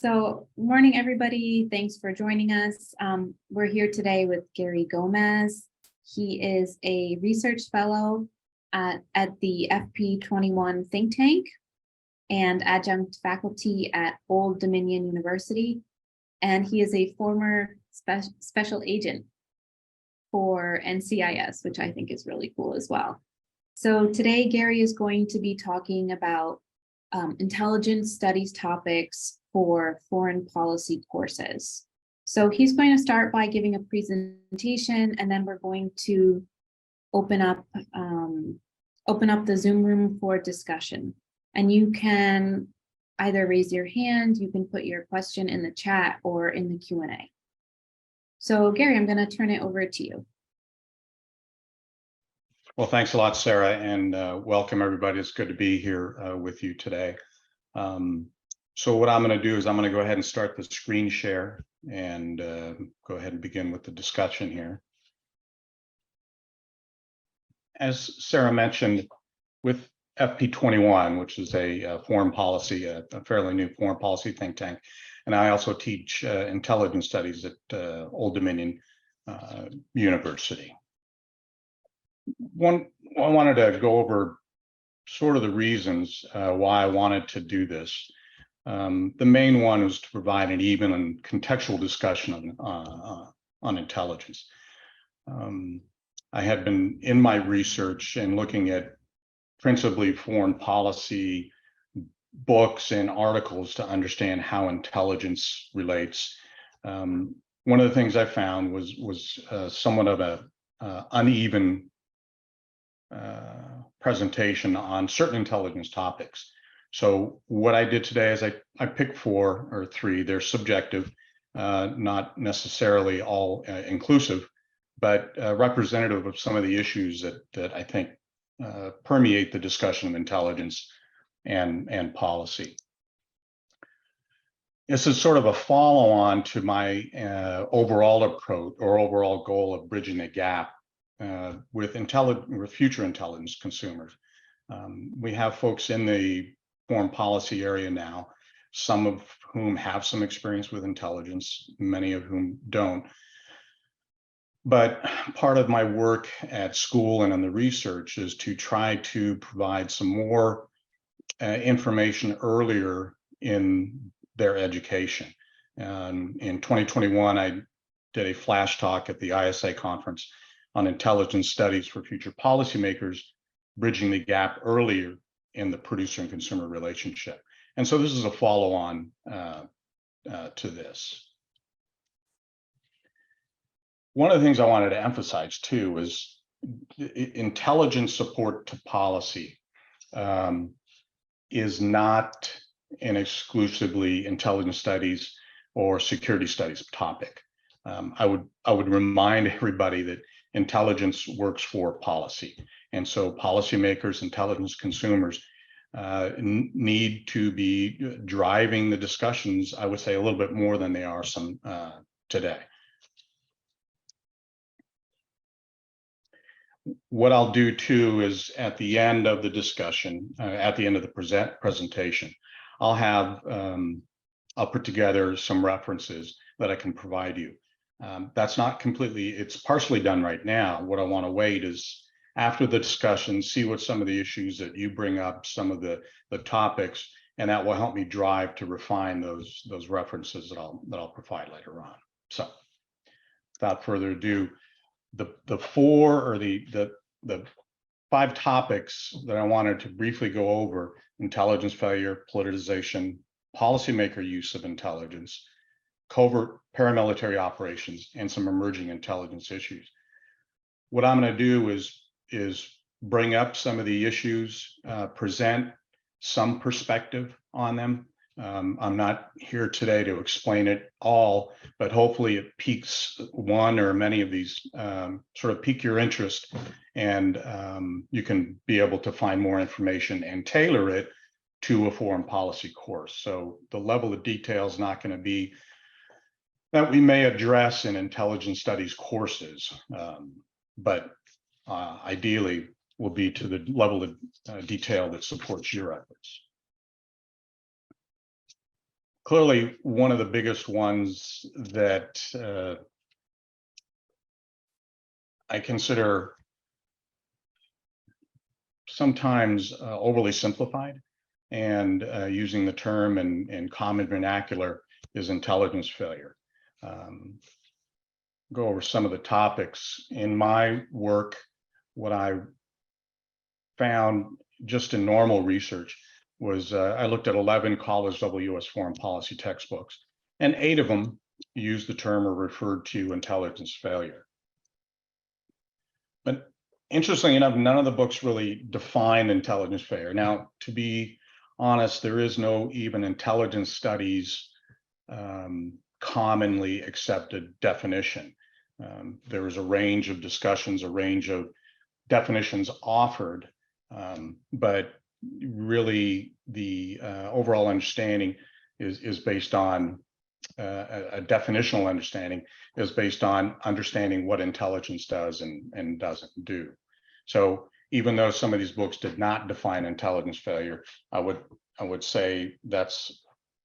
So, morning, everybody. Thanks for joining us. We're here today with Gary Gomez. He is a research fellow at the FP21 think tank and adjunct faculty at Old Dominion University. And he is a former special agent for NCIS, which I think is really cool as well. So today, Gary is going to be talking about intelligence studies topics for foreign policy courses. So he's going to start by giving a presentation, and then we're going to open up the Zoom room for discussion. And you can either raise your hand, you can put your question in the chat or in the Q&A. So Gary, I'm going to turn it over to you. Well, thanks a lot, Sarah, and welcome everybody. It's good to be here with you today. So what I'm going to do is I'm going to go ahead and start the screen share and go ahead and begin with the discussion here. As Sarah mentioned, with FP21, which is a foreign policy, a fairly new foreign policy think tank, and I also teach intelligence studies at Old Dominion University. I wanted to go over sort of the reasons why I wanted to do this. The main one was to provide an even and contextual discussion on intelligence. I had been in my research and looking at principally foreign policy books and articles to understand how intelligence relates. One of the things I found was somewhat of a uneven presentation on certain intelligence topics. So what I did today is I picked 4 or 3. They're subjective, not necessarily all inclusive, but representative of some of the issues that I think permeate the discussion of intelligence and policy. This is sort of a follow-on to my overall approach or overall goal of bridging the gap with future intelligence consumers. We have folks in the foreign policy area now, some of whom have some experience with intelligence, many of whom don't. But part of my work at school and in the research is to try to provide some more information earlier in their education. In 2021, I did a flash talk at the ISA conference on intelligence studies for future policymakers, bridging the gap earlier in the producer and consumer relationship. And so this is a follow-on to this. One of the things I wanted to emphasize too is intelligence support to policy is not an exclusively intelligence studies or security studies topic. I would remind everybody that intelligence works for policy. And so policymakers, intelligence consumers need to be driving the discussions, I would say, a little bit more than they are today. What I'll do too is at the end of the discussion, at the end of the presentation, I'll put together some references that I can provide you. That's not completely, it's partially done right now. What I want to wait is after the discussion, see what some of the issues that you bring up, some of the topics, and that will help me drive to refine those references that I'll provide later on. So without further ado, the 5 topics that I wanted to briefly go over: intelligence failure, politicization, policymaker use of intelligence, covert paramilitary operations, and some emerging intelligence issues. What I'm going to do is bring up some of the issues, present some perspective on them. I'm not here today to explain it all, but hopefully it piques one or many of these, sort of pique your interest, and you can be able to find more information and tailor it to a foreign policy course. So the level of detail is not going to be that we may address in intelligence studies courses, but ideally will be to the level of detail that supports your efforts. clearly, one of the biggest ones that I consider sometimes overly simplified and using the term in common vernacular is intelligence failure. Go over some of the topics. In my work, what I found just in normal research was I looked at 11 college-level US foreign policy textbooks, and 8 of them used the term or referred to intelligence failure. But interestingly enough, none of the books really define intelligence failure. Now, to be honest, there is no even intelligence studies commonly accepted definition. There is a range of discussions, a range of definitions offered, but really the overall understanding is based on a definitional understanding is based on understanding what intelligence does and doesn't do. So even though some of these books did not define intelligence failure, I would say that's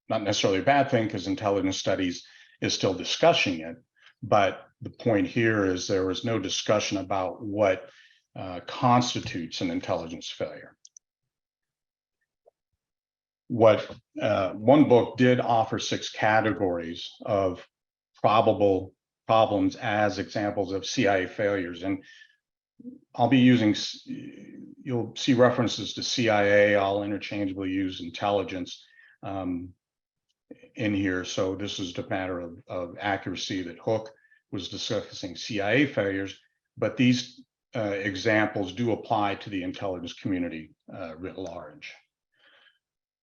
not necessarily a bad thing, because intelligence studies is still discussing it. But the point here is there was no discussion about what constitutes an intelligence failure. What one book did offer 6 categories of probable problems as examples of CIA failures, and I'll be using, you'll see references to CIA. I'll interchangeably use intelligence in here. So this is the matter of accuracy that Hook was discussing CIA failures, but these examples do apply to the intelligence community writ large.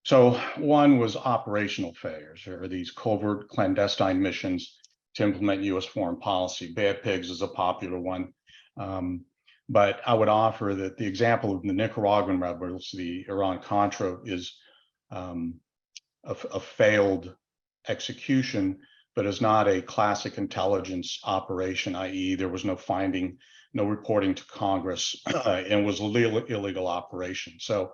So one was operational failures, or these covert clandestine missions to implement US foreign policy. Bad Pigs is a popular one. But I would offer that the example of the Nicaraguan rebels, the Iran-Contra, is a failed execution, but is not a classic intelligence operation, i.e. there was no finding, no reporting to Congress, and was a illegal operation. So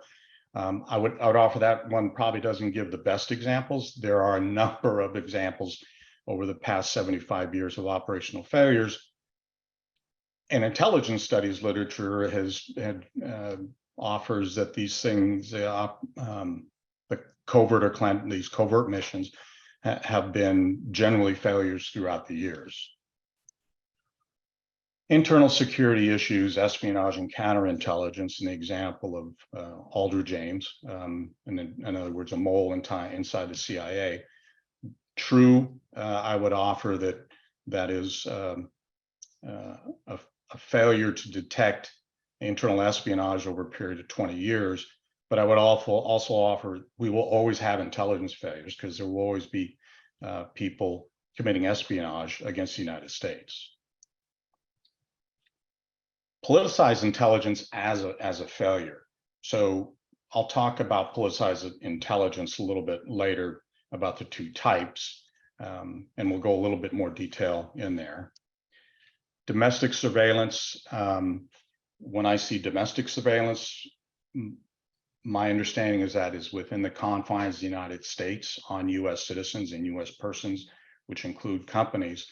I would offer that one probably doesn't give the best examples. There are a number of examples over the past 75 years of operational failures. And intelligence studies literature offers that these things, the covert or these covert missions have been generally failures throughout the years. Internal security issues, espionage and counterintelligence, in the example of Aldrich James, in other words, a mole inside the CIA. True, I would offer that is a failure to detect internal espionage over a period of 20 years. But I would also offer we will always have intelligence failures, because there will always be people committing espionage against the United States. Politicized intelligence as a failure. So I'll talk about politicized intelligence a little bit later about the 2 types, and we'll go a little bit more detail in there. Domestic surveillance. When I see domestic surveillance, my understanding is that is within the confines of the United States on US citizens and US persons, which include companies.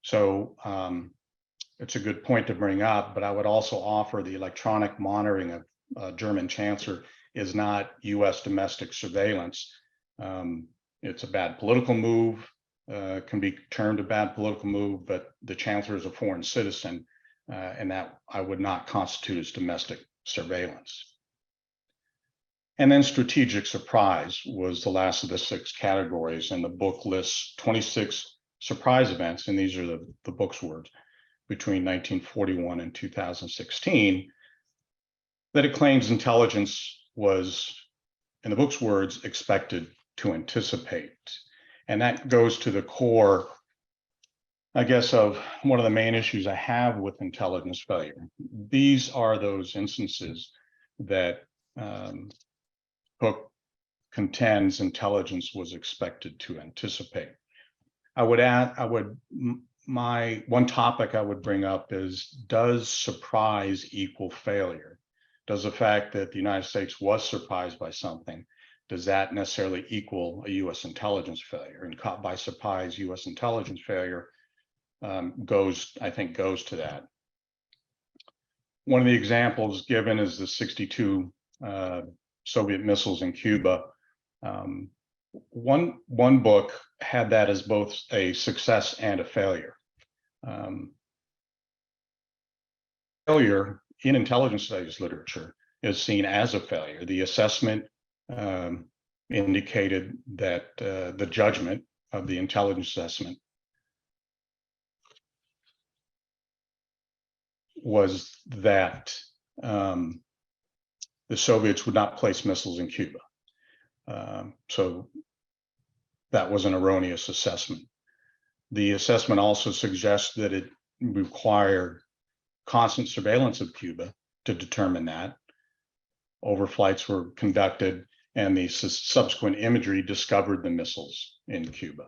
So it's a good point to bring up, but I would also offer the electronic monitoring of German Chancellor is not US domestic surveillance. It's a bad political move, can be termed a bad political move, but the Chancellor is a foreign citizen, and that I would not constitute as domestic surveillance. And then strategic surprise was the last of the 6 categories, and the book lists 26 surprise events, and these are the book's words, between 1941 and 2016, that it claims intelligence was, in the book's words, expected to anticipate. And that goes to the core, I guess, of one of the main issues I have with intelligence failure. These are those instances that Hook contends intelligence was expected to anticipate. My one topic I would bring up is, does surprise equal failure? Does the fact that the United States was surprised by something, does that necessarily equal a U.S. intelligence failure? And caught by surprise U.S. intelligence failure goes to that. One of the examples given is the 62 Soviet missiles in Cuba. One book had that as both a success and a failure. Failure in intelligence studies literature is seen as a failure. The assessment indicated that the judgment of the intelligence assessment was that the Soviets would not place missiles in Cuba. So that was an erroneous assessment. The assessment also suggests that it required constant surveillance of Cuba to determine that. Overflights were conducted, and the subsequent imagery discovered the missiles in Cuba.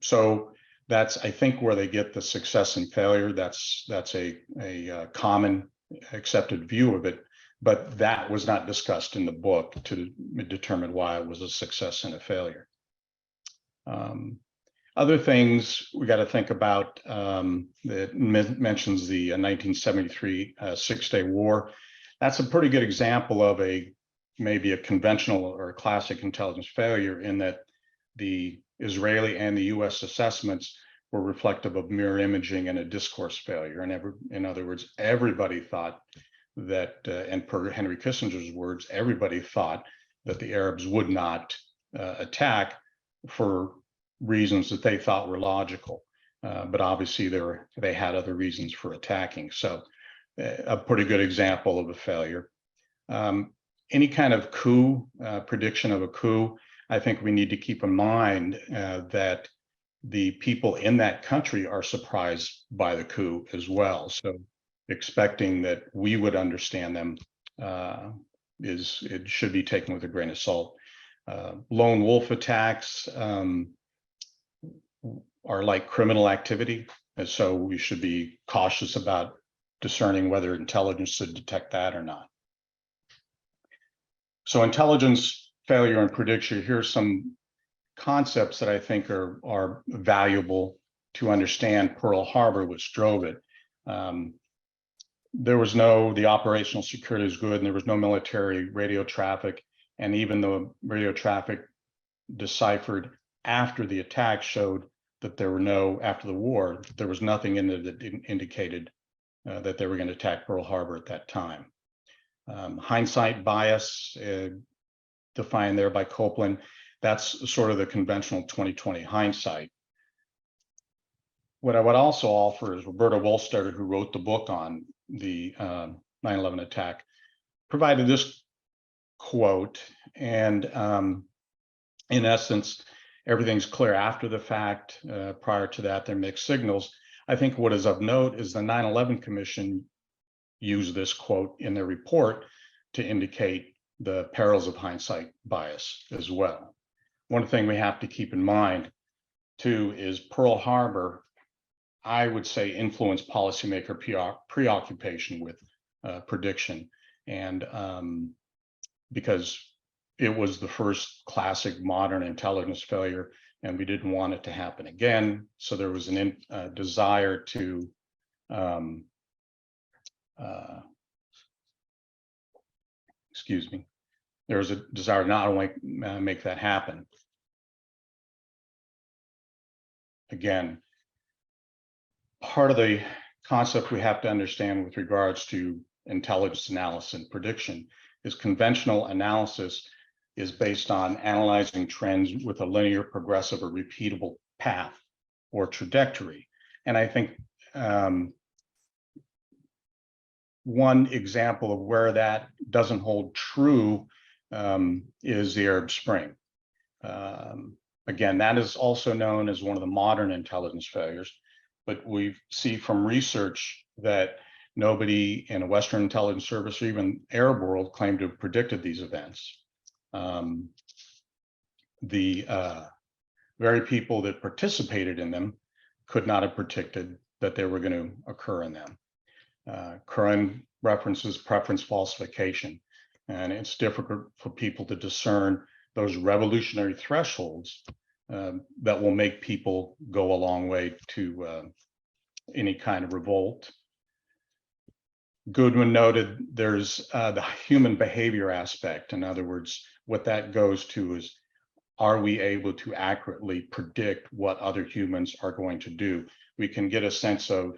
So that's, I think, where they get the success and failure. That's a common accepted view of it, but that was not discussed in the book to determine why it was a success and a failure. Other things we got to think about that mentions the 1973 Six-Day War. That's a pretty good example of maybe a conventional or a classic intelligence failure, in that the Israeli and the U.S. assessments were reflective of mirror imaging and a discourse failure. And in other words, everybody thought that, and per Henry Kissinger's words, everybody thought that the Arabs would not attack for reasons that they thought were logical, but obviously they had other reasons for attacking. So a pretty good example of a failure. Any kind of coup, prediction of a coup, I think we need to keep in mind that the people in that country are surprised by the coup as well. So expecting that we would understand them it should be taken with a grain of salt. Lone wolf attacks are like criminal activity, and so we should be cautious about discerning whether intelligence should detect that or not. So intelligence failure and prediction, here's some concepts that I think are valuable to understand Pearl Harbor, which drove it. The operational security is good, and there was no military radio traffic, and even the radio traffic deciphered after the attack showed that after the war, there was nothing in there that indicated that they were going to attack Pearl Harbor at that time. Hindsight bias, defined there by Copeland, that's sort of the conventional 20/20 hindsight. What I would also offer is Roberta Wohlstetter, who wrote the book on the 9/11 attack, provided this quote, and in essence, everything's clear after the fact. Prior to that, they're mixed signals. I think what is of note is the 9/11 Commission used this quote in their report to indicate the perils of hindsight bias as well. One thing we have to keep in mind, too, is Pearl Harbor, I would say, influenced policymaker preoccupation with prediction, and because it was the first classic modern intelligence failure, and we didn't want it to happen again. So there was a desire to there was a desire not only make that happen. Again, part of the concept we have to understand with regards to intelligence analysis and prediction is conventional analysis is based on analyzing trends with a linear, progressive, or repeatable path or trajectory. And I think one example of where that doesn't hold true is the Arab Spring. Again, that is also known as one of the modern intelligence failures, but we see from research that nobody in a Western intelligence service or even Arab world claimed to have predicted these events. The very people that participated in them could not have predicted that they were going to occur in them. Curran references preference falsification. And it's difficult for people to discern those revolutionary thresholds that will make people go a long way to any kind of revolt. Goodwin noted there's the human behavior aspect. In other words, what that goes to is, are we able to accurately predict what other humans are going to do? We can get a sense of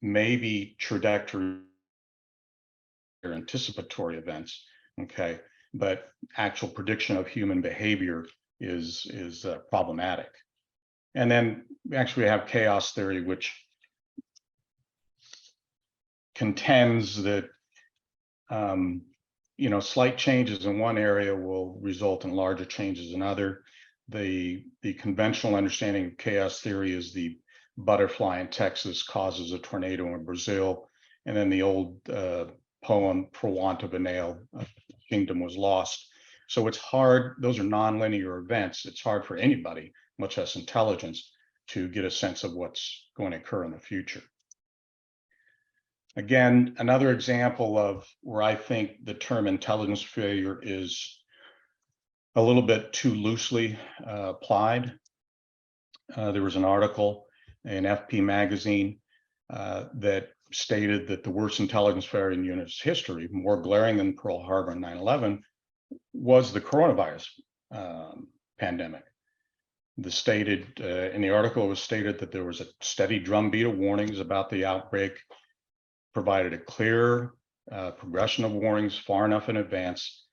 maybe trajectory or anticipatory events, okay, but actual prediction of human behavior is problematic. And then actually we have chaos theory, which contends that slight changes in one area will result in larger changes in other. The conventional understanding of chaos theory is the butterfly in Texas causes a tornado in Brazil, and then the old poem, "For Want of a Nail, a Kingdom Was Lost." So it's hard, those are nonlinear events. It's hard for anybody, much less intelligence, to get a sense of what's going to occur in the future. Again, another example of where I think the term intelligence failure is a little bit too loosely applied. There was an article in FP magazine that stated that the worst intelligence failure in unit's history, more glaring than Pearl Harbor and 9/11, was the coronavirus pandemic. In the article, it was stated that there was a steady drumbeat of warnings about the outbreak, provided a clear progression of warnings far enough in advance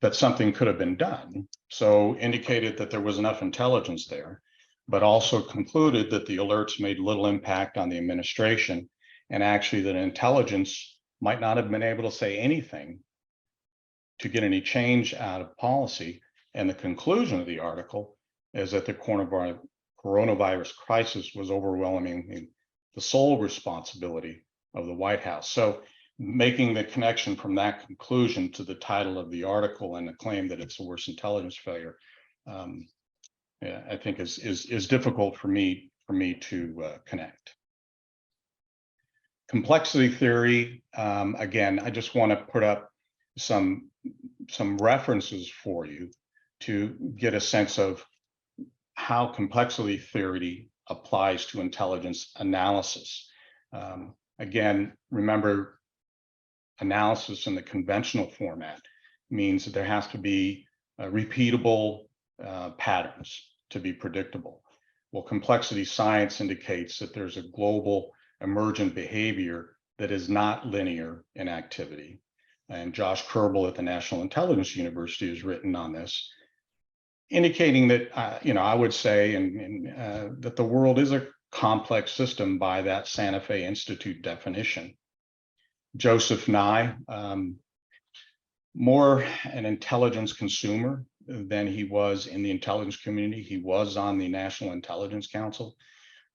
that something could have been done. So indicated that there was enough intelligence there, but also concluded that the alerts made little impact on the administration, and actually that intelligence might not have been able to say anything to get any change out of policy. And the conclusion of the article is that the coronavirus crisis was overwhelmingly the sole responsibility of the White House. So making the connection from that conclusion to the title of the article and the claim that it's the worst intelligence failure, I think is difficult for me to connect. Complexity theory, again, I just want to put up some references for you to get a sense of how complexity theory applies to intelligence analysis. Again, remember, analysis in the conventional format means that there has to be repeatable patterns to be predictable. Well, complexity science indicates that there's a global emergent behavior that is not linear in activity. And Josh Kerbel at the National Intelligence University has written on this, indicating that, I would say that the world is a complex system by that Santa Fe Institute definition. Joseph Nye, more an intelligence consumer than he was in the intelligence community. He was on the National Intelligence Council,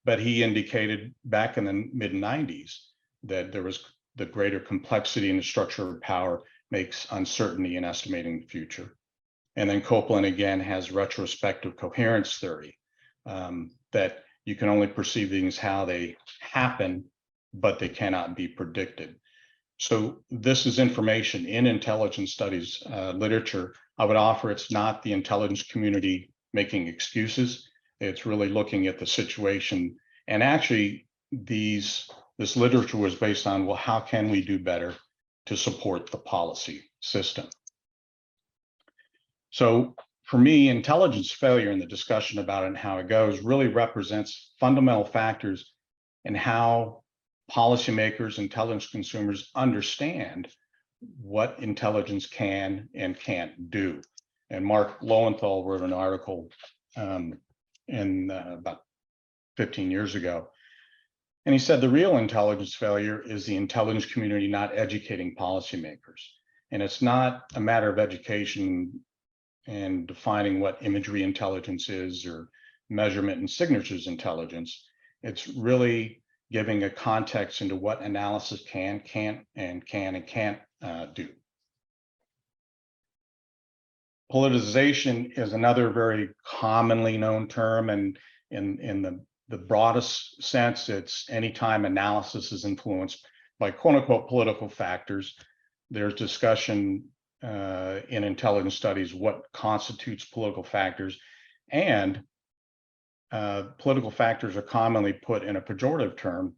but he indicated back in the mid-90s that there was the greater complexity in the structure of power makes uncertainty in estimating the future. And then Copeland again has retrospective coherence theory, that you can only perceive things how they happen, but they cannot be predicted. So this is information in intelligence studies literature. I would offer it's not the intelligence community making excuses. It's really looking at the situation. And actually, this literature was based on, well, how can we do better to support the policy system? So for me, intelligence failure in the discussion about it and how it goes really represents fundamental factors in how policymakers, intelligence consumers understand what intelligence can and can't do. And Mark Lowenthal wrote an article about 15 years ago. And he said the real intelligence failure is the intelligence community not educating policymakers. And it's not a matter of education and defining what imagery intelligence is or measurement and signatures intelligence. It's really giving a context into what analysis can't do. Politicization is another very commonly known term, and in the broadest sense, it's anytime analysis is influenced by quote unquote political factors. There's discussion in intelligence studies what constitutes political factors, and political factors are commonly put in a pejorative term.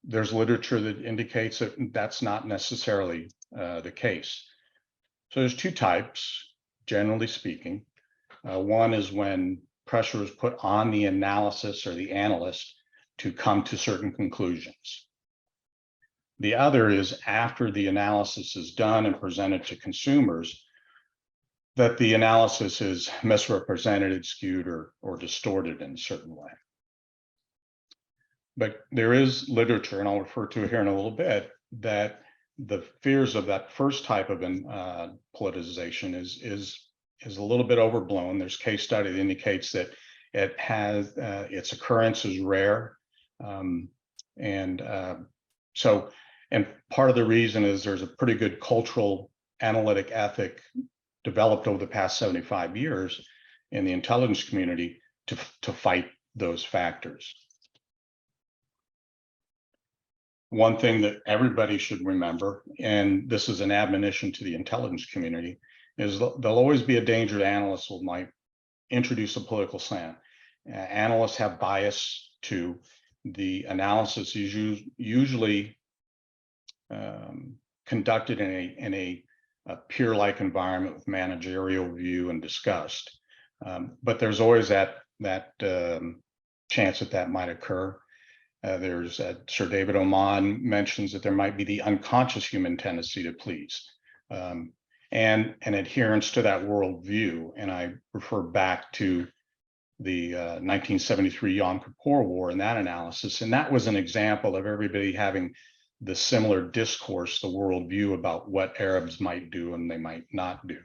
There's literature that indicates that that's not necessarily the case. So there's two types, generally speaking. One is when pressure is put on the analysis or the analyst to come to certain conclusions. The other is after the analysis is done and presented to consumers, that the analysis is misrepresented, skewed, or distorted in a certain way. But there is literature, and I'll refer to it here in a little bit, that the fears of that first type of politicization is a little bit overblown. There's case study that indicates that it has its occurrence is rare, and part of the reason is there's a pretty good cultural analytic ethic developed over the past 75 years in the intelligence community to fight those factors. One thing that everybody should remember, and this is an admonition to the intelligence community, is there'll always be a danger to analysts who might introduce a political slant. Analysts have bias to the analysis is usually conducted in a peer-like environment with managerial review and discussed. But there's always that chance that might occur. There's Sir David Oman mentions that there might be the unconscious human tendency to please, and an adherence to that worldview. And I refer back to the 1973 Yom Kippur War and that analysis. And that was an example of everybody having the similar discourse, the worldview about what Arabs might do and they might not do.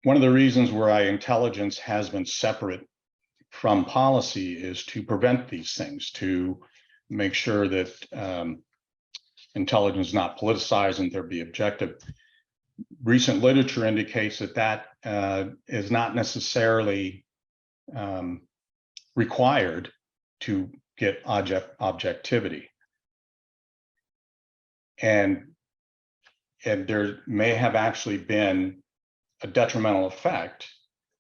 One of the reasons why intelligence has been separate from policy is to prevent these things, to make sure that intelligence is not politicized and there be objective. Recent literature indicates that is not necessarily required to get objectivity. And there may have actually been a detrimental effect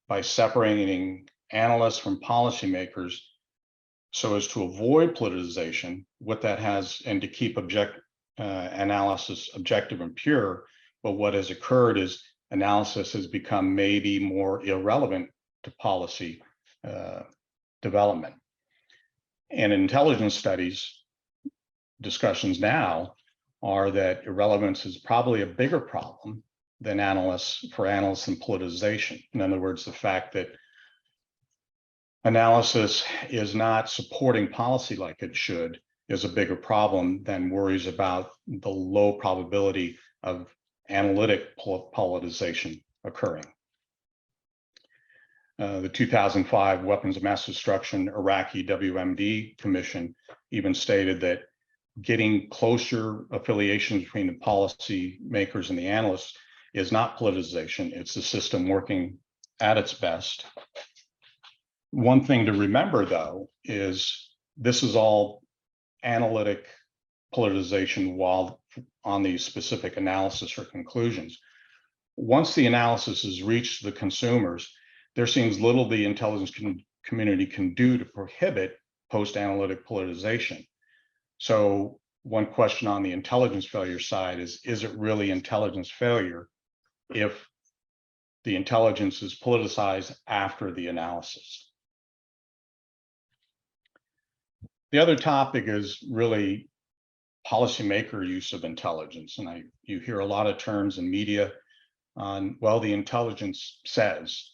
by separating analysts from policymakers so as to avoid politicization, what that has, and to keep analysis objective and pure. But what has occurred is analysis has become maybe more irrelevant to policy development. And intelligence studies discussions now are that irrelevance is probably a bigger problem than analysts and politicization. In other words, the fact that analysis is not supporting policy like it should is a bigger problem than worries about the low probability of analytic politicization occurring. The 2005 Weapons of Mass Destruction Iraqi WMD Commission even stated that getting closer affiliations between the policy makers and the analysts is not politicization, it's the system working at its best. One thing to remember, though, is this is all analytic politicization while on these specific analysis or conclusions. Once the analysis is reached the consumers, there seems little the intelligence community can do to prohibit post-analytic politicization. So one question on the intelligence failure side is it really intelligence failure if the intelligence is politicized after the analysis? The other topic is really policymaker use of intelligence. And you hear a lot of terms in media on, well, the intelligence says.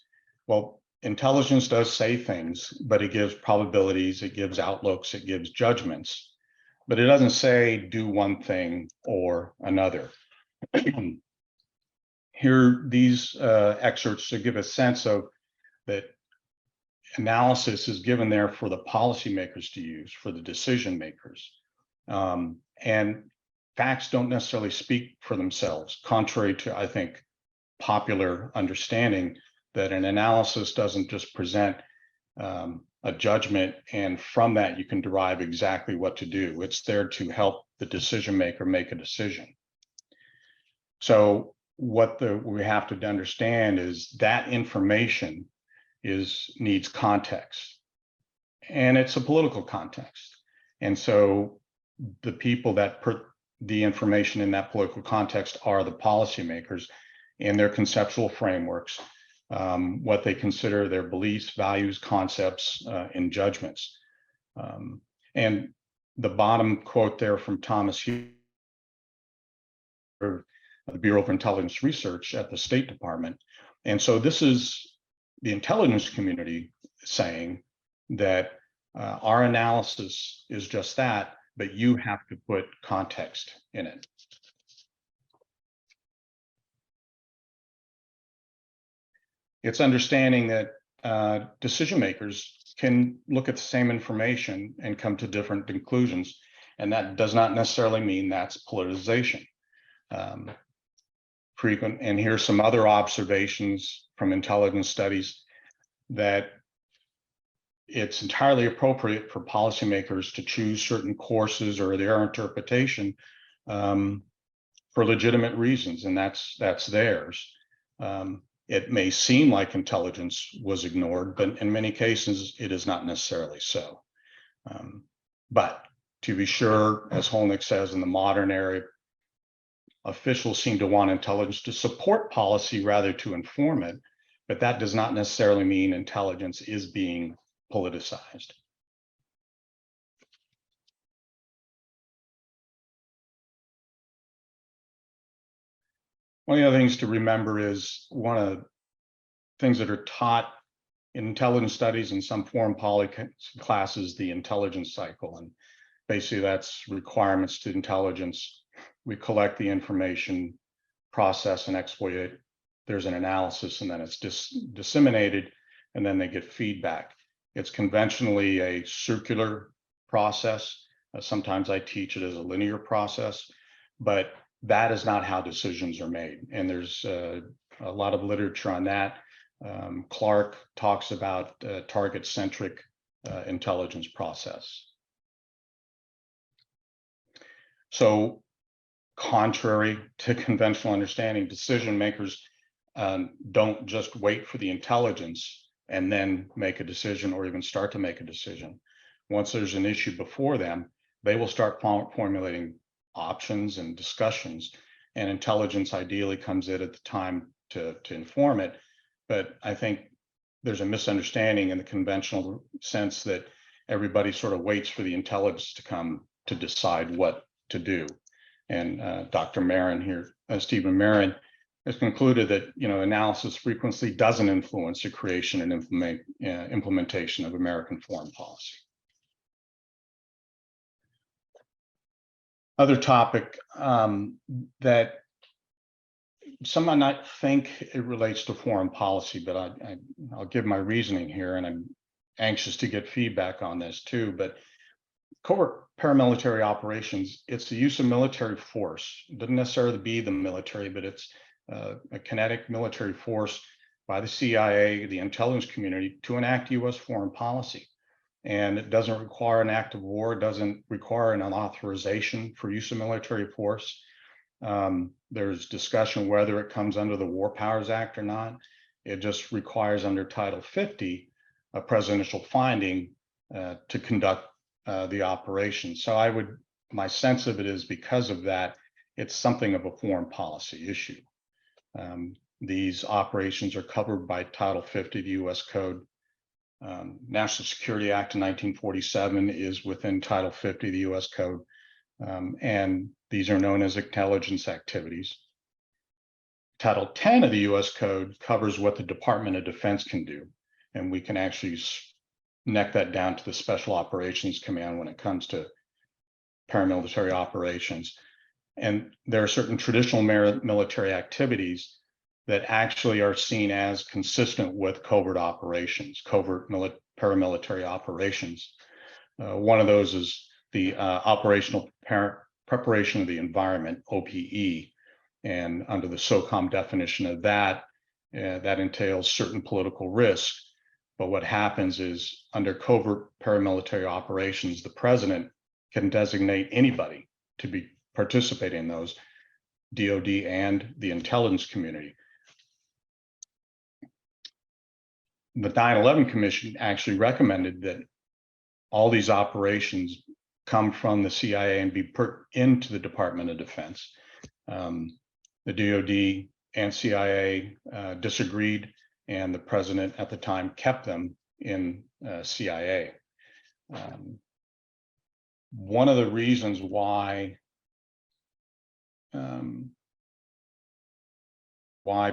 Well, intelligence does say things, but it gives probabilities, it gives outlooks, it gives judgments, but it doesn't say do one thing or another. Here, these excerpts to give a sense of that analysis is given there for the policymakers to use, for the decision makers. And facts don't necessarily speak for themselves, contrary to, I think, popular understanding that an analysis doesn't just present a judgment, and from that you can derive exactly what to do. It's there to help the decision maker make a decision. So what we have to understand is that information needs context, and it's a political context. And so the people that put the information in that political context are the policymakers and their conceptual frameworks, what they consider their beliefs, values, concepts, and judgments. And the bottom quote there from Thomas Hughes, the Bureau of Intelligence Research at the State Department. And so this is the intelligence community saying that our analysis is just that, but you have to put context in it. It's understanding that decision makers can look at the same information and come to different conclusions, and that does not necessarily mean that's politicization. And here's some other observations from intelligence studies that it's entirely appropriate for policymakers to choose certain courses or their interpretation for legitimate reasons, and that's theirs. It may seem like intelligence was ignored, but in many cases, it is not necessarily so. But to be sure, as Holnick says, in the modern era, officials seem to want intelligence to support policy rather to inform it, but that does not necessarily mean intelligence is being politicized. One of the other things to remember is one of the things that are taught in intelligence studies and some foreign policy classes, the intelligence cycle. And basically that's requirements to intelligence. We collect the information, process and exploit it. There's an analysis, and then it's disseminated, and then they get feedback. It's conventionally a circular process. Sometimes I teach it as a linear process, but that is not how decisions are made. And there's a lot of literature on that. Clark talks about target-centric intelligence process. So contrary to conventional understanding, decision makers don't just wait for the intelligence and then make a decision or even start to make a decision. Once there's an issue before them, they will start formulating options and discussions, and intelligence ideally comes in at the time to inform it. But I think there's a misunderstanding in the conventional sense that everybody sort of waits for the intelligence to come to decide what to do. And Dr. Marin here, Stephen Marin, has concluded that analysis frequency doesn't influence the creation and implementation of American foreign policy. Other topic that some might not think it relates to foreign policy, but I'll give my reasoning here, and I'm anxious to get feedback on this too. But covert paramilitary operations, it's the use of military force. It doesn't necessarily be the military, but it's a kinetic military force by the CIA, the intelligence community, to enact U.S. foreign policy. And it doesn't require an act of war. It doesn't require an authorization for use of military force. There's discussion whether it comes under the War Powers Act or not. It just requires under Title 50 a presidential finding to conduct the operation. So my sense of it is because of that, it's something of a foreign policy issue. These operations are covered by Title 50 of the U.S. Code. National Security Act of 1947 is within Title 50 of the U.S. Code. And these are known as intelligence activities. Title 10 of the U.S. Code covers what the Department of Defense can do. And we can actually neck that down to the Special Operations Command when it comes to paramilitary operations. And there are certain traditional military activities that actually are seen as consistent with covert operations, paramilitary operations. One of those is the operational preparation of the environment, OPE. And under the SOCOM definition of that, that entails certain political risk. But what happens is under covert paramilitary operations, the president can designate anybody to be participating in those. DoD and the intelligence community. The 9/11 Commission actually recommended that all these operations come from the CIA and be put into the Department of Defense. The DoD and CIA disagreed, and the president at the time kept them in CIA. One of the reasons why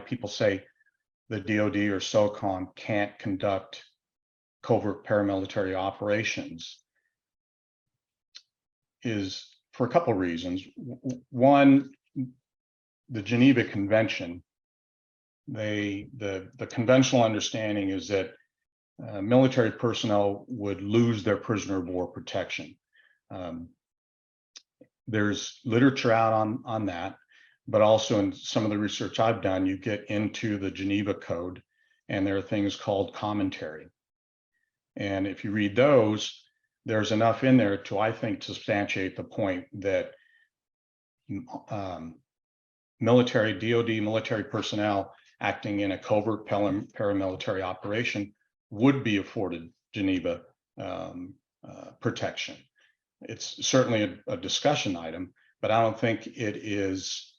people say the DoD or SOCOM can't conduct covert paramilitary operations is for a couple of reasons. One, the Geneva Convention, the conventional understanding is that military personnel would lose their prisoner of war protection. There's literature out on that, but also in some of the research I've done, you get into the Geneva Code, and there are things called commentary. And if you read those, there's enough in there to, I think, to substantiate the point that military, DoD military personnel acting in a covert paramilitary operation would be afforded Geneva protection. It's certainly a discussion item, but I don't think it is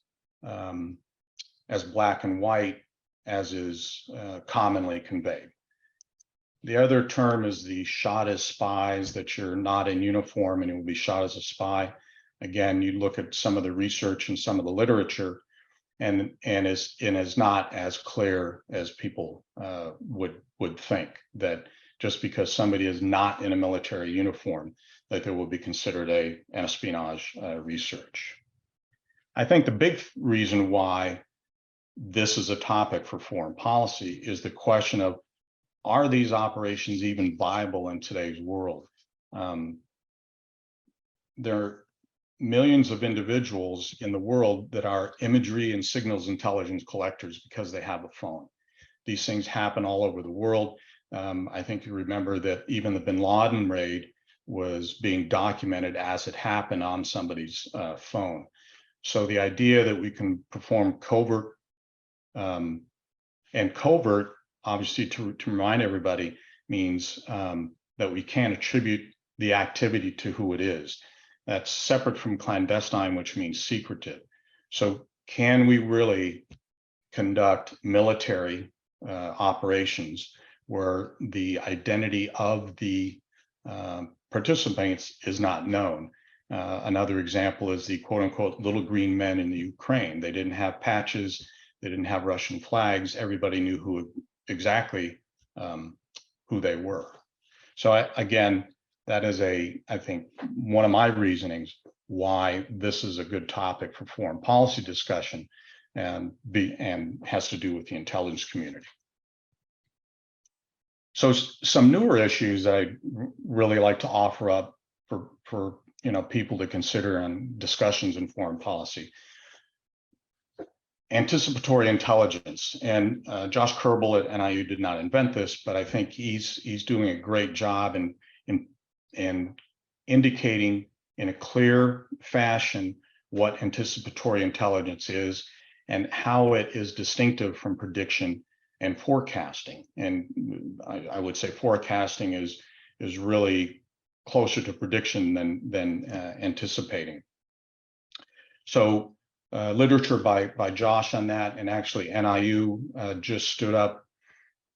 as black and white as is commonly conveyed. The other term is the shot as spies, that you're not in uniform and you will be shot as a spy. Again, you look at some of the research and some of the literature, and is not as clear as people would think, that just because somebody is not in a military uniform, that they will be considered an espionage research. I think the big reason why this is a topic for foreign policy is the question of, are these operations even viable in today's world? There are millions of individuals in the world that are imagery and signals intelligence collectors because they have a phone. These things happen all over the world. I think you remember that even the bin Laden raid was being documented as it happened on somebody's phone. So the idea that we can perform covert, and covert, obviously, to remind everybody, means that we can't attribute the activity to who it is. That's separate from clandestine, which means secretive. So can we really conduct military operations where the identity of the participants is not known? Another example is the quote unquote little green men in the Ukraine. They didn't have patches, they didn't have Russian flags. Everybody knew exactly who they were. So again, that is I think one of my reasonings why this is a good topic for foreign policy discussion, and has to do with the intelligence community. So some newer issues that I really like to offer up for people to consider on discussions in foreign policy. Anticipatory intelligence, and Josh Kerbel at NIU did not invent this, but I think he's doing a great job in indicating in a clear fashion what anticipatory intelligence is and how it is distinctive from prediction and forecasting. And I would say forecasting is really closer to prediction than anticipating. So literature by Josh on that, and actually NIU just stood up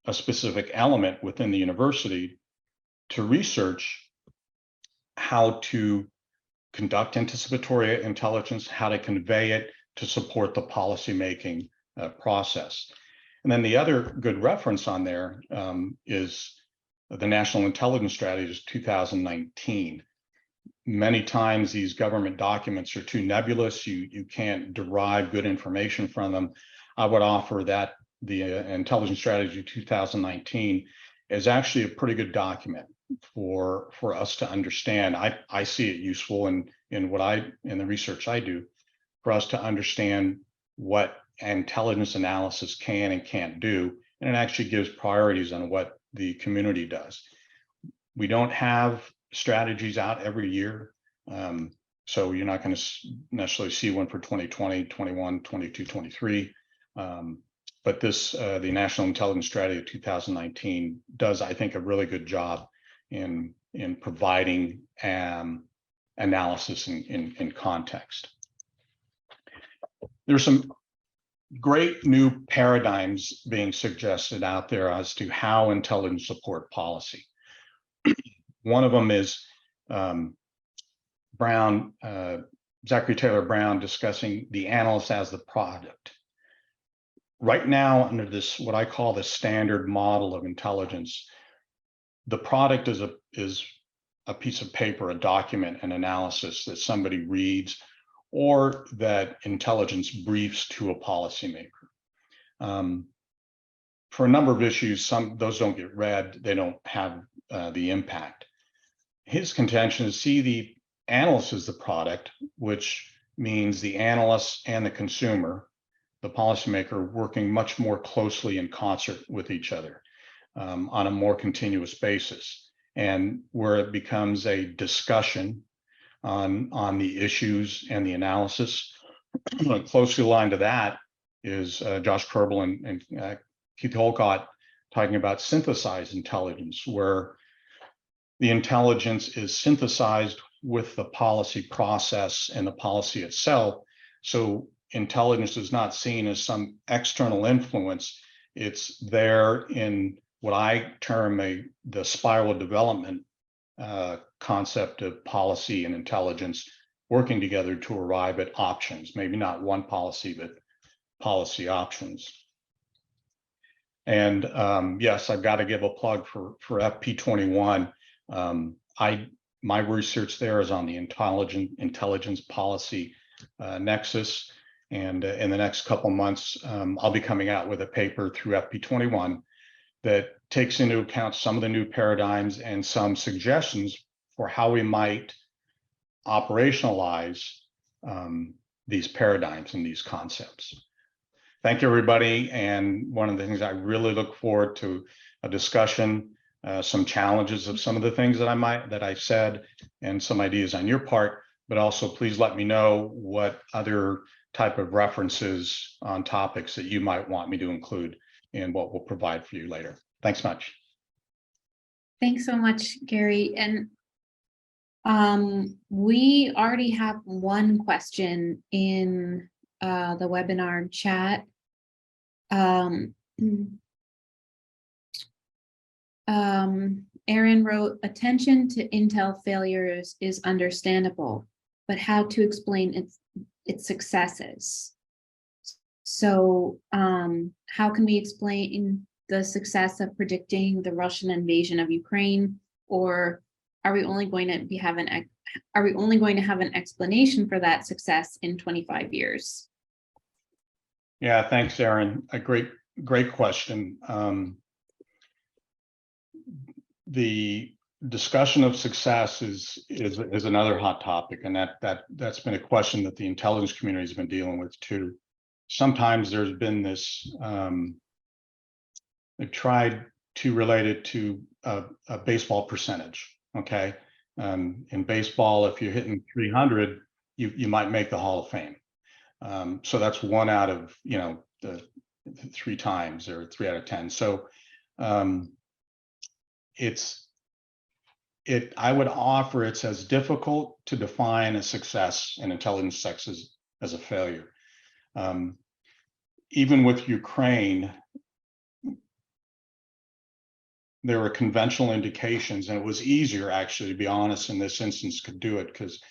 a specific element within the university to research how to conduct anticipatory intelligence, how to convey it to support the policymaking process. And then the other good reference on there is the National Intelligence Strategy 2019. Many times these government documents are too nebulous. You can't derive good information from them. I would offer that the Intelligence Strategy 2019 is actually a pretty good document for us to understand. I see it useful in the research I do, for us to understand what intelligence analysis can and can't do, and it actually gives priorities on what the community does. We don't have strategies out every year. So you're not going to necessarily see one for 2020, 21, 22, 23. But this, the National Intelligence Strategy of 2019 does, I think, a really good job in providing analysis in context. There's some great new paradigms being suggested out there as to how intelligence support policy. One of them is Zachary Taylor Brown discussing the analyst as the product. Right now, under this, what I call the standard model of intelligence, the product is a piece of paper, a document, an analysis that somebody reads, or that intelligence briefs to a policymaker. For a number of issues, those don't get read, they don't have the impact. His contention is see the analyst as the product, which means the analyst and the consumer, the policymaker, working much more closely in concert with each other on a more continuous basis, and where it becomes a discussion on the issues and the analysis. Closely aligned to that is Josh Kerbel and Keith Holcott talking about synthesized intelligence, where the intelligence is synthesized with the policy process and the policy itself. So intelligence is not seen as some external influence. It's there in what I term the spiral development concept of policy and intelligence working together to arrive at options, maybe not one policy, but policy options. And yes, I've got to give a plug for FP21. My research there is on the intelligence policy nexus. And in the next couple months, I'll be coming out with a paper through FP21 that takes into account some of the new paradigms and some suggestions for how we might operationalize these paradigms and these concepts. Thank you, everybody. And one of the things I really look forward to a discussion, some challenges of some of the things that I said, and some ideas on your part, but also please let me know what other type of references on topics that you might want me to include in what we'll provide for you later. Thanks much. Thanks so much, Gary. And we already have one question in the webinar chat. Aaron wrote, attention to Intel failures is understandable, but how to explain its successes? So how can we explain the success of predicting the Russian invasion of Ukraine? Or are we only going to have an explanation for that success in 25 years? Yeah, thanks, Aaron. A great question. The discussion of success is another hot topic, and that's been a question that the intelligence community has been dealing with too. Sometimes there's been this, they've tried to relate it to a baseball percentage. Okay, in baseball, if you're hitting 300, you might make the Hall of Fame. So that's 1 out of the 3 times, or 3 out of 10. So I would offer it's as difficult to define a success in intelligence as a failure. Even with Ukraine, there were conventional indications, and it was easier, actually, to be honest, in this instance, to do it because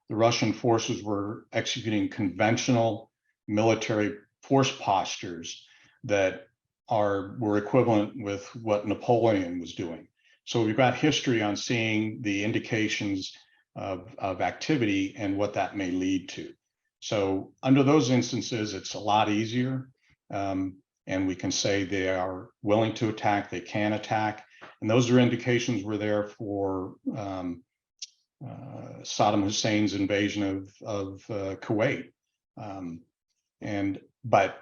the Russian forces were executing conventional military force postures that were equivalent with what Napoleon was doing. So we've got history on seeing the indications of activity and what that may lead to. So under those instances, it's a lot easier. And we can say they are willing to attack, they can attack. And those are indications were there for Saddam Hussein's invasion of Kuwait. But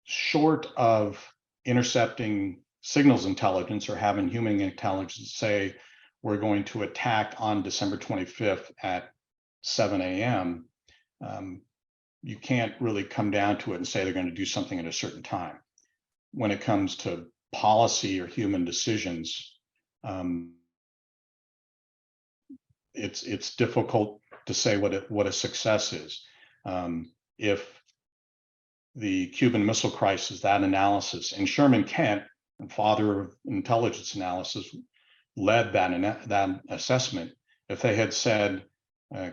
short of intercepting signals intelligence or having human intelligence say we're going to attack on December 25th at 7 a.m., you can't really come down to it and say they're going to do something at a certain time. When it comes to policy or human decisions, it's difficult to say what a success is. If the Cuban Missile Crisis, that analysis, and Sherman Kent, the father of intelligence analysis, led that assessment. If they had said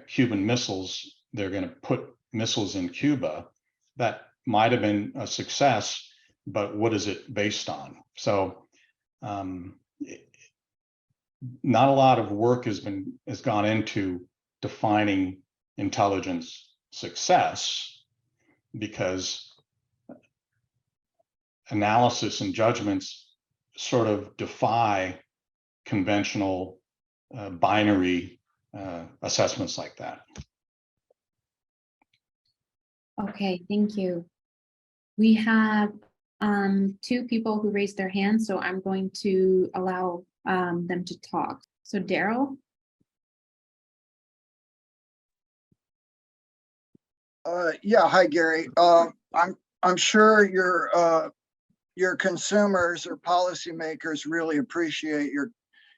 Cuban missiles, they're going to put missiles in Cuba, that might have been a success, but what is it based on? So not a lot of work has gone into defining intelligence success, because analysis and judgments sort of defy conventional binary assessments like that. Okay, thank you. We have two people who raised their hands, so I'm going to allow them to talk. So Daryl? Yeah, hi Gary. I'm sure your consumers or policymakers really appreciate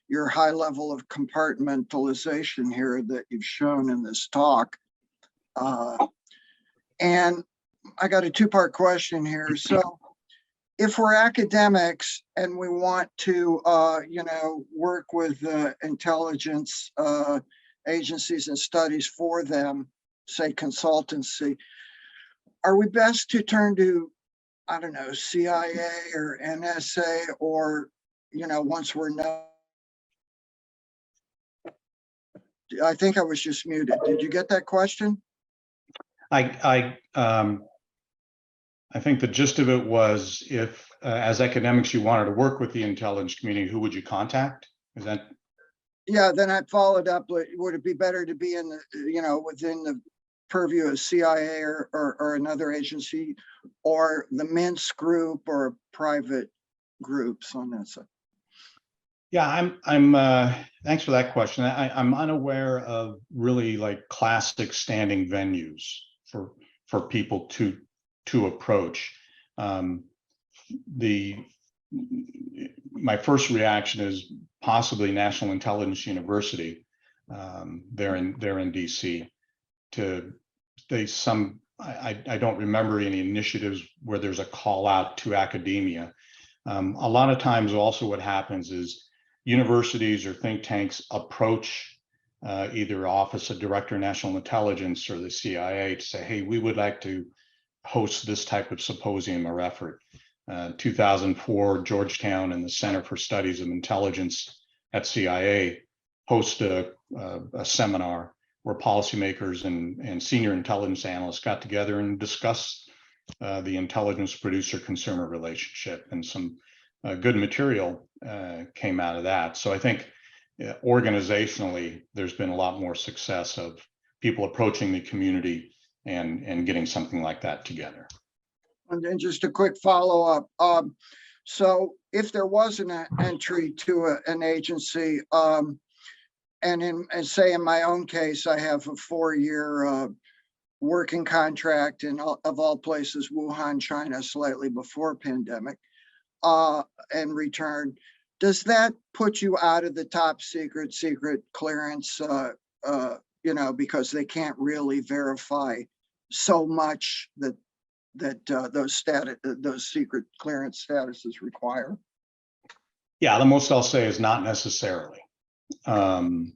your high level of compartmentalization here that you've shown in this talk. And I got a two-part question here. So if we're academics and we want to, work with intelligence agencies and studies for them, say consultancy, are we best to turn to, I don't know, CIA or NSA, or, once we're known? I think I was just muted. Did you get that question? I think the gist of it was, if as academics you wanted to work with the intelligence community, who would you contact? Is that? Yeah, then I followed up. Would it be better to be in the, within the purview of CIA or another agency, or the Minsk group, or private groups on that side? Yeah, thanks for that question. I'm unaware of really like classic standing venues for people to approach. My first reaction is possibly National Intelligence University. They're in DC. I don't remember any initiatives where there's a call out to academia. A lot of times also what happens is universities or think tanks approach either Office of Director of National Intelligence or the CIA to say, hey, we would like to host this type of symposium or effort. 2004, Georgetown and the Center for Studies of Intelligence at CIA host a seminar where policymakers and senior intelligence analysts got together and discussed the intelligence producer-consumer relationship, and some good material came out of that. So I think organizationally, there's been a lot more success of people approaching the community and getting something like that together. And then just a quick follow-up. So if there was an entry to an agency, and say in my own case, I have a 4-year working contract in, of all places, Wuhan, China, slightly before pandemic, and return, does that put you out of the top secret clearance, because they can't really verify so much that those secret clearance statuses require? Yeah, the most I'll say is not necessarily. So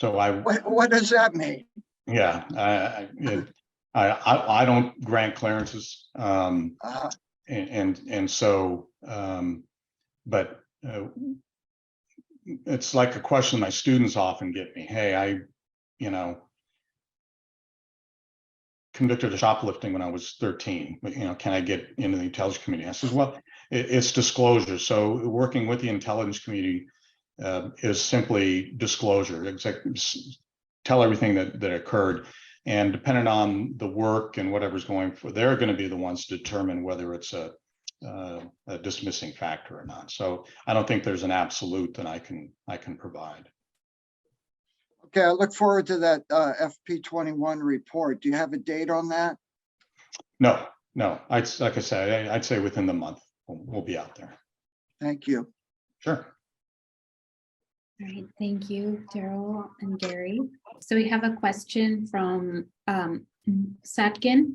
what does that mean? Yeah, I don't grant clearances, and so, but it's like a question my students often get me. Hey, I convicted of shoplifting when I was 13, but can I get into the intelligence community? I says, well, it's disclosure. So working with the intelligence community is simply disclosure. Tell everything that occurred, and depending on the work and whatever's going for, they're going to be the ones to determine whether it's a dismissing factor or not. So I don't think there's an absolute that I can provide. Okay, I look forward to that FP21 report. Do you have a date on that? No, like I said, I'd say within the month, we'll be out there. Thank you. Sure. All right, thank you, Daryl and Gary. So we have a question from Satkin,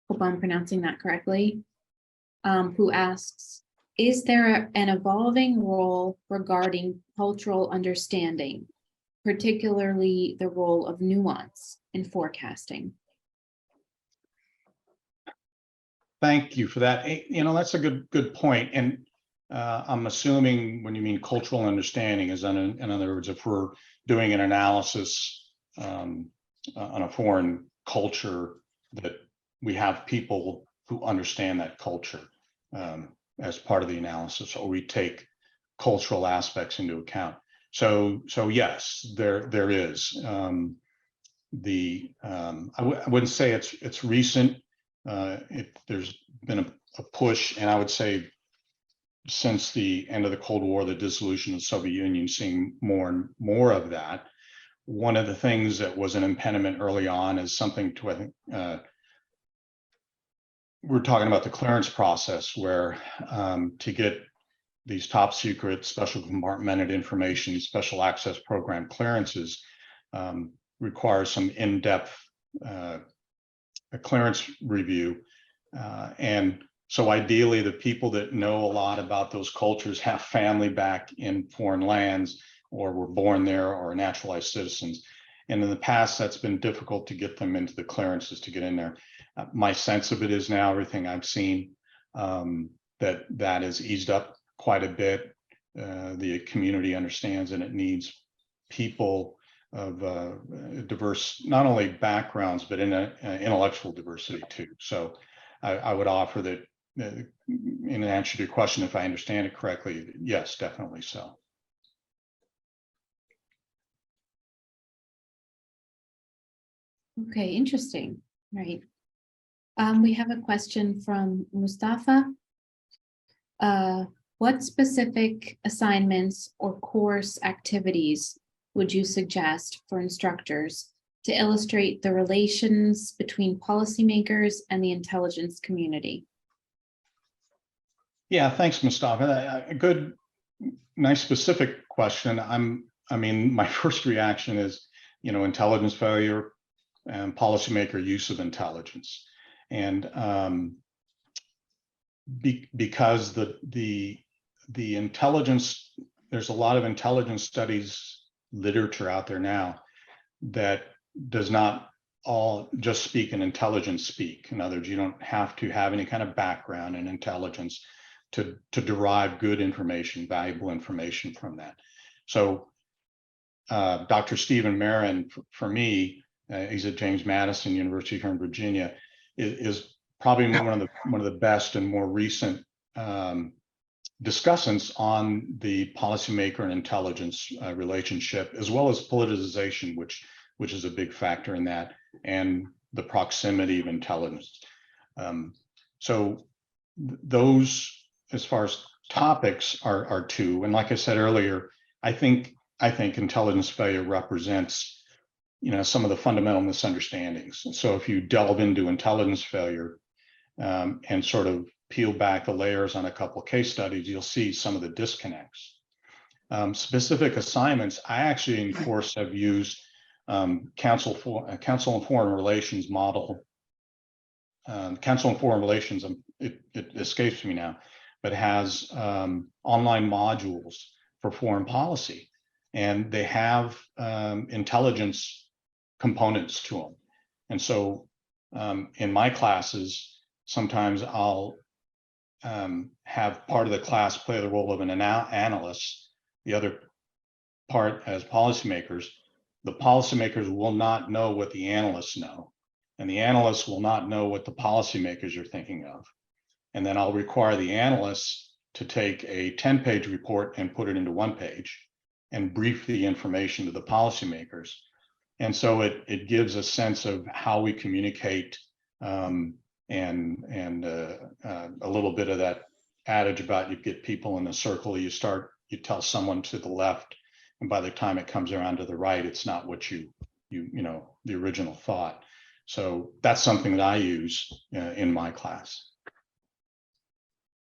hope I'm pronouncing that correctly, who asks, is there an evolving role regarding cultural understanding, particularly the role of nuance in forecasting? Thank you for that. That's a good point. And I'm assuming when you mean cultural understanding is in other words, if we're doing an analysis on a foreign culture, that we have people who understand that culture as part of the analysis, or we take cultural aspects into account. So yes, there is. I wouldn't say it's recent. There's been a push, and I would say since the end of the Cold War, the dissolution of the Soviet Union, seeing more and more of that. One of the things that was an impediment early on is something to, I think, we're talking about the clearance process, where to get these top secret, special compartmented information, special access program clearances requires some in-depth clearance review. And so ideally, the people that know a lot about those cultures have family back in foreign lands, or were born there, or are naturalized citizens. And in the past, that's been difficult to get them into the clearances to get in there. My sense of it is now, everything I've seen, that has eased up quite a bit. The community understands, and it needs people of diverse, not only backgrounds, but in intellectual diversity too. So I would offer that, in answer to your question, if I understand it correctly, yes, definitely so. Okay, interesting. Right. We have a question from Mustafa. What specific assignments or course activities would you suggest for instructors to illustrate the relations between policymakers and the intelligence community? Yeah, thanks, Mustafa. A good, nice, specific question. I mean, my first reaction is, intelligence failure and policymaker use of intelligence. And because the intelligence, there's a lot of intelligence studies literature out there now that does not all just speak in intelligence speak. In other words, you don't have to have any kind of background in intelligence to derive good information, valuable information from that. So Dr. Stephen Marin, for me, he's at James Madison University here in Virginia, is probably one of the best and more recent discussants on the policymaker and intelligence relationship, as well as politicization, which is a big factor in that, and the proximity of intelligence. So those, as far as topics, are two. And like I said earlier, I think intelligence failure represents, some of the fundamental misunderstandings. So if you delve into intelligence failure and sort of peel back the layers on a couple of case studies, you'll see some of the disconnects. Specific assignments, I actually in course have used Council on Foreign Relations model. Council on Foreign Relations, it escapes me now, but has online modules for foreign policy, and they have intelligence components to them. And so in my classes, sometimes I'll have part of the class play the role of an analyst, the other part as policymakers. The policymakers will not know what the analysts know, and the analysts will not know what the policymakers are thinking of. And then I'll require the analysts to take a 10-page report and put it into 1 page and brief the information to the policymakers. And so it gives a sense of how we communicate, and a little bit of that adage about you get people in a circle, you tell someone to the left and by the time it comes around to the right, it's not what you know, the original thought. So that's something that I use in my class.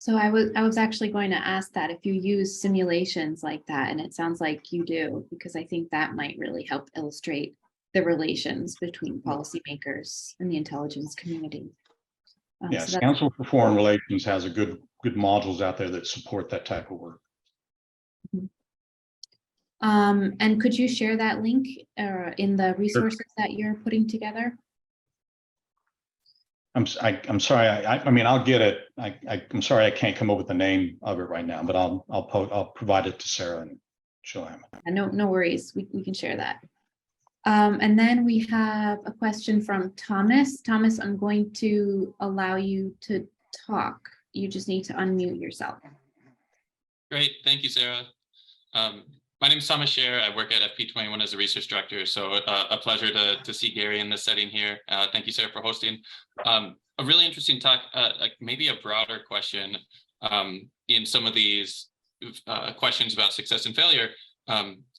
So I was actually going to ask that if you use simulations like that, and it sounds like you do, because I think that might really help illustrate the relations between policymakers and the intelligence community. Yes, So that's Council for Foreign Relations has a good modules out there that support that type of work. and could you share that link in the resources that you're putting together? I'm sorry. I mean, I'll get it. I'm sorry I can't come up with the name of it right now, but I'll provide it to Sarah and she'll have it. No worries. We can share that. And then we have a question from Thomas. Thomas, I'm going to allow you to talk. You just need to unmute yourself. Great, thank you, Sarah. My name is Thomas Scher. I work at FP21 as a research director, so a pleasure to see Gary in this setting here. Thank you, Sarah, for hosting. A really interesting talk, like maybe a broader question in some of these questions about success and failure.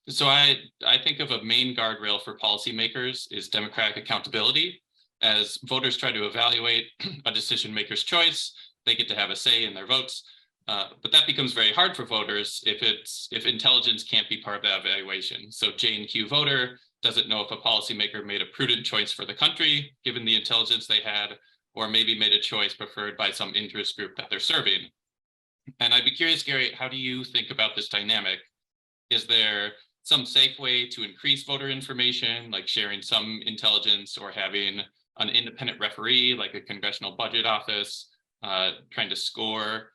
So I think of a main guardrail for policymakers is democratic accountability. As voters try to evaluate a decision maker's choice, they get to have a say in their votes. But that becomes very hard for voters if intelligence can't be part of that evaluation. So J&Q voter doesn't know if a policymaker made a prudent choice for the country, given the intelligence they had, or maybe made a choice preferred by some interest group that they're serving. And I'd be curious, Gary, how do you think about this dynamic? Is there some safe way to increase voter information, like sharing some intelligence or having an independent referee, like a congressional budget office, trying to score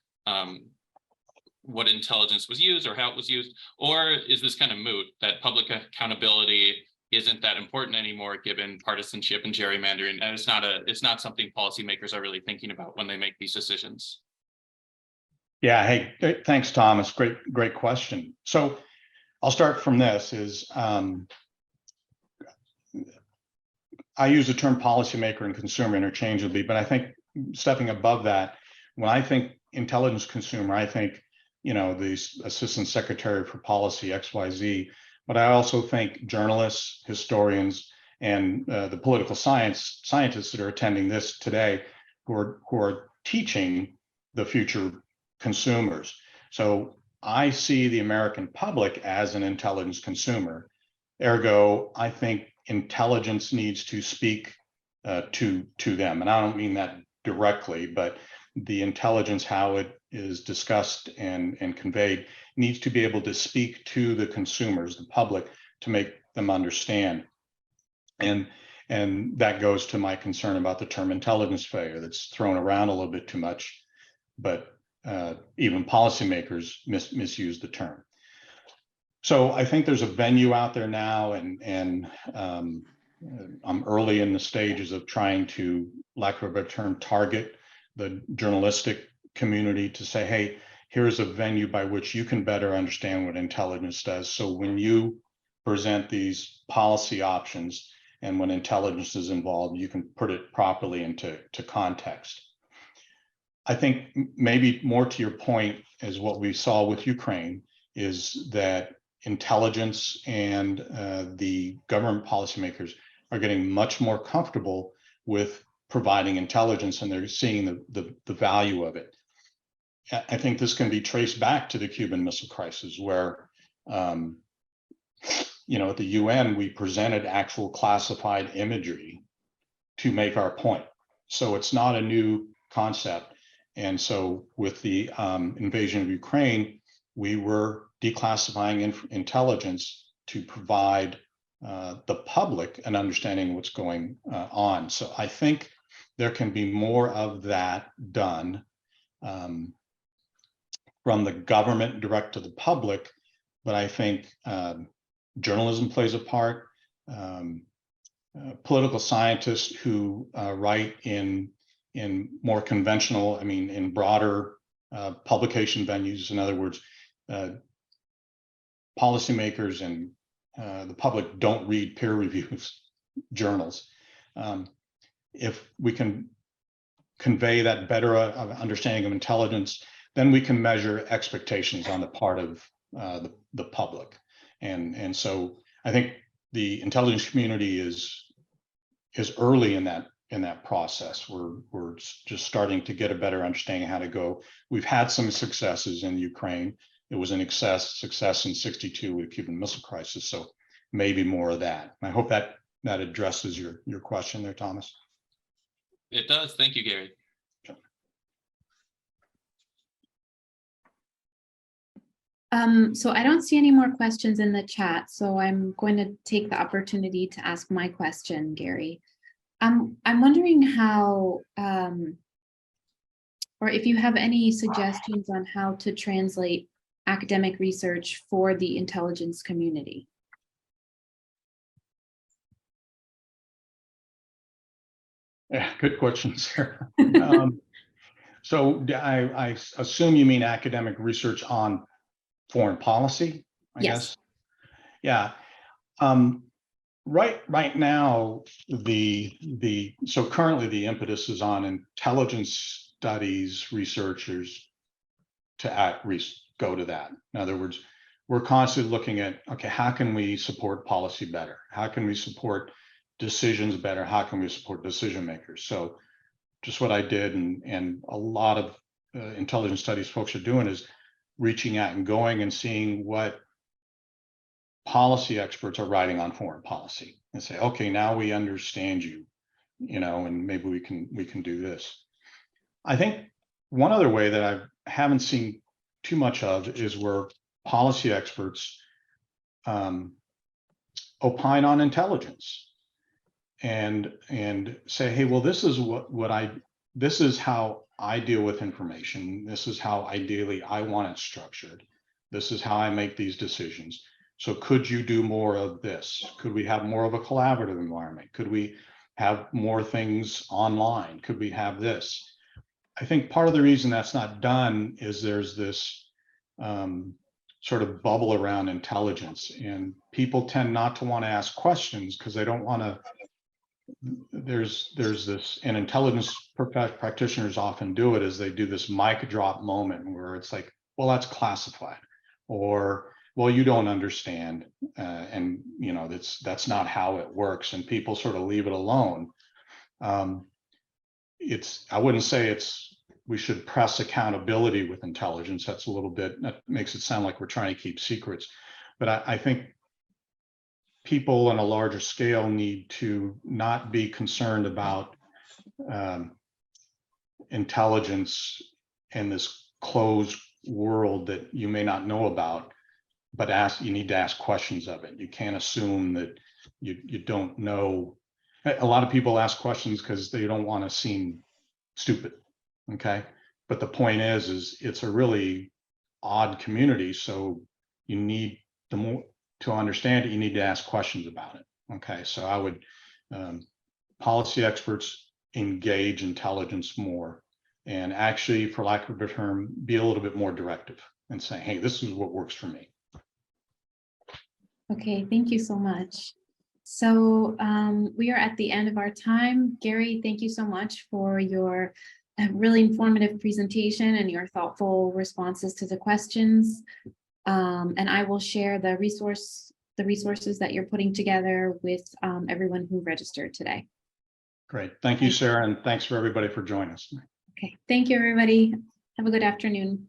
what intelligence was used or how it was used? Or is this kind of moot, that public accountability isn't that important anymore given partisanship and gerrymandering, and it's not something policymakers are really thinking about when they make these decisions? Yeah, hey, thanks, Thomas. Great question. So I'll start from this is I use the term policymaker and consumer interchangeably, but I think stepping above that, when I think intelligence consumer, I think, you know, the Assistant Secretary for Policy, XYZ, but I also think journalists, historians, and the political scientists that are attending this today who are teaching the future consumers. So I see the American public as an intelligence consumer. Ergo, I think intelligence needs to speak to them. And I don't mean that directly, but the intelligence, how it is discussed and conveyed, needs to be able to speak to the consumers, the public, to make them understand. And that goes to my concern about the term intelligence failure that's thrown around a little bit too much, but even policymakers misuse the term. So I think there's a venue out there now, and I'm early in the stages of trying to, lack of a better term, target the journalistic community to say, hey, here's a venue by which you can better understand what intelligence does. So when you present these policy options and when intelligence is involved, you can put it properly into context. I think maybe more to your point is what we saw with Ukraine is that intelligence and the government policymakers are getting much more comfortable with providing intelligence, and they're seeing the value of it. I think this can be traced back to the Cuban Missile Crisis, where you know, at the UN, we presented actual classified imagery to make our point. So it's not a new concept. And so with the invasion of Ukraine, we were declassifying intelligence to provide the public an understanding of what's going on. So I think there can be more of that done from the government direct to the public, but I think journalism plays a part. Political scientists who write in more conventional, I mean, in broader publication venues. In other words, policymakers and the public don't read peer reviews journals. If we can convey that better understanding of intelligence, then we can measure expectations on the part of the public. And so I think the intelligence community is early in that process. We're just starting to get a better understanding how to go. We've had some successes in Ukraine. It was an success in '62 with the Cuban Missile Crisis. So maybe more of that. I hope that addresses your question there, Thomas. It does. Thank you, Gary. So I don't see any more questions in the chat, so I'm going to take the opportunity to ask my question, Gary. I'm wondering how, or if you have any suggestions on how to translate academic research for the intelligence community. Yeah, good question, Sarah. So I assume you mean academic research on foreign policy, I Yes. guess. Yeah. Right now, so currently the impetus is on intelligence studies researchers to go to that. In other words, we're constantly looking at, okay, how can we support policy better? How can we support decisions better? How can we support decision makers? So just what I did and a lot of intelligence studies folks are doing is reaching out and going and seeing what policy experts are writing on foreign policy and say, okay, now we understand you, and maybe we can do this. I think one other way that I haven't seen too much of is where policy experts opine on intelligence and say, hey, well, this is this is how I deal with information. This is how ideally I want it structured. This is how I make these decisions. So could you do more of this? Could we have more of a collaborative environment? Could we have more things online? Could we have this? I think part of the reason that's not done is there's this sort of bubble around intelligence, and people tend not to want to ask questions because they don't want to. There's this, and intelligence practitioners often do it, is they do this mic drop moment where it's like, well, that's classified, or well, you don't understand, and that's not how it works, and people sort of leave it alone. I wouldn't say we should press accountability with intelligence. That's a little bit, that makes it sound like we're trying to keep secrets, but I think people on a larger scale need to not be concerned about intelligence in this closed world that you may not know about, but you need to ask questions of it. You can't assume that you don't know. A lot of people ask questions because they don't want to seem stupid, okay? But the point is it's a really odd community, so you need to understand it, you need to ask questions about it, okay? So I would, policy experts engage intelligence more, and actually, for lack of a better term, be a little bit more directive and say, hey, this is what works for me. Okay, thank you so much. So we are at the end of our time. Gary, thank you so much for your really informative presentation and your thoughtful responses to the questions. And I will share the resources that you're putting together with everyone who registered today. Great. Thank you, Sarah, and thanks for everybody for joining us. Okay, thank you, everybody. Have a good afternoon.